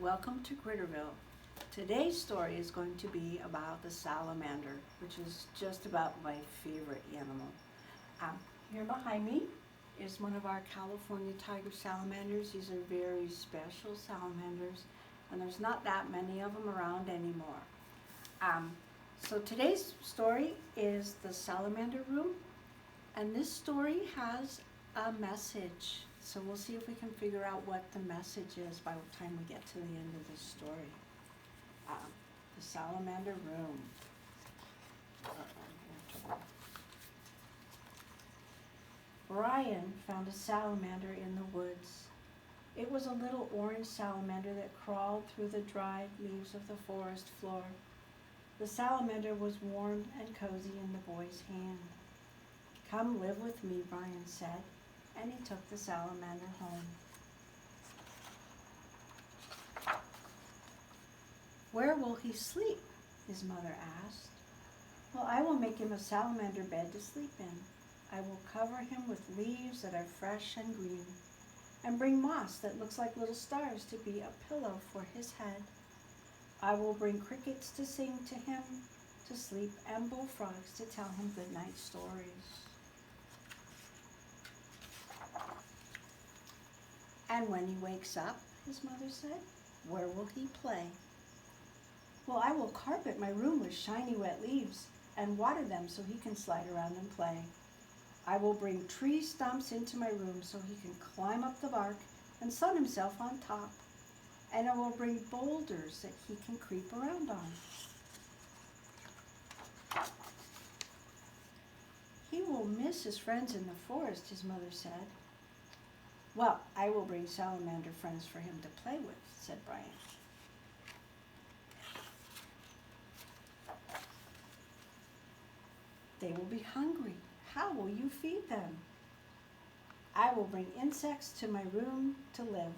Welcome to Critterville. Today's story is going to be about the salamander, which is just about my favorite animal. Here behind me is one of our California tiger salamanders. These are very special salamanders, and there's not that many of them around anymore. So today's story is the salamander room, and this story has a message. So we'll see if we can figure out what the message is by the time we get to the end of this story. The salamander room. Brian found a salamander in the woods. It was a little orange salamander that crawled through the dried leaves of the forest floor. The salamander was warm and cozy in the boy's hand. "Come live with me," Brian said, and he took the salamander home. "Where will he sleep?" his mother asked. "Well, I will make him a salamander bed to sleep in. I will cover him with leaves that are fresh and green, and bring moss that looks like little stars to be a pillow for his head. I will bring crickets to sing to him to sleep, and bullfrogs to tell him good night stories." "And when he wakes up," his mother said, "where will he play?" "Well, I will carpet my room with shiny wet leaves and water them so he can slide around and play. I will bring tree stumps into my room so he can climb up the bark and sun himself on top. And I will bring boulders that he can creep around on." "He will miss his friends in the forest," his mother said. "Well, I will bring salamander friends for him to play with," said Brian. "They will be hungry. How will you feed them?" "I will bring insects to my room to live,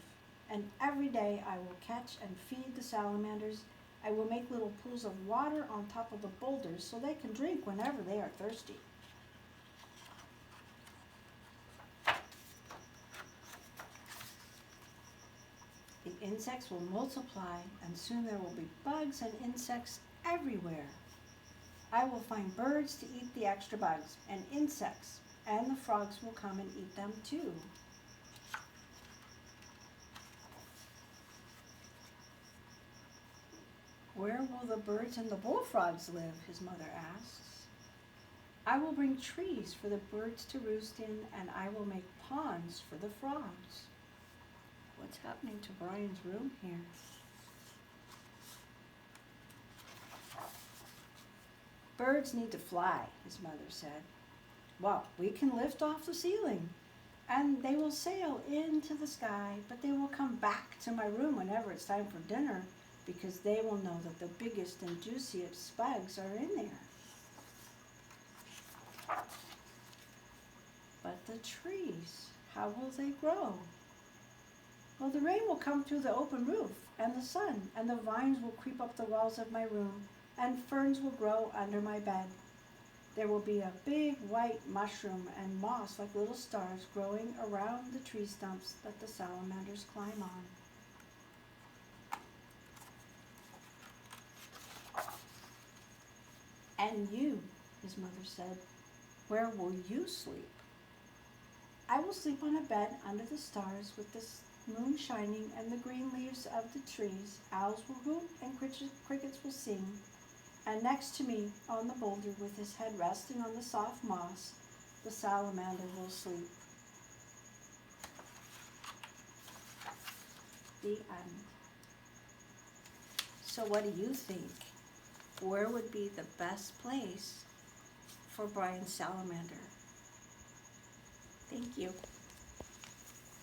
and every day I will catch and feed the salamanders. I will make little pools of water on top of the boulders so they can drink whenever they are thirsty." "The insects will multiply, and soon there will be bugs and insects everywhere. I will find birds to eat the extra bugs and insects, and the frogs will come and eat them too." "Where will the birds and the bullfrogs live?" his mother asks. "I will bring trees for the birds to roost in, and I will make ponds for the frogs." What's happening to Brian's room here? "Birds need to fly," his mother said. "Well, we can lift off the ceiling, and they will sail into the sky, but they will come back to my room whenever it's time for dinner, because they will know that the biggest and juiciest bugs are in there." "But the trees, how will they grow?" "Well, the rain will come through the open roof, and the sun, and the vines will creep up the walls of my room, and ferns will grow under my bed. There will be a big white mushroom and moss like little stars growing around the tree stumps that the salamanders climb on." "And you," his mother said, "where will you sleep?" "I will sleep on a bed under the stars with the moon shining and the green leaves of the trees. Owls will hoot and crickets will sing. And next to me, on the boulder with his head resting on the soft moss, the salamander will sleep." The end. So what do you think? Where would be the best place for Brian's salamander? Thank you.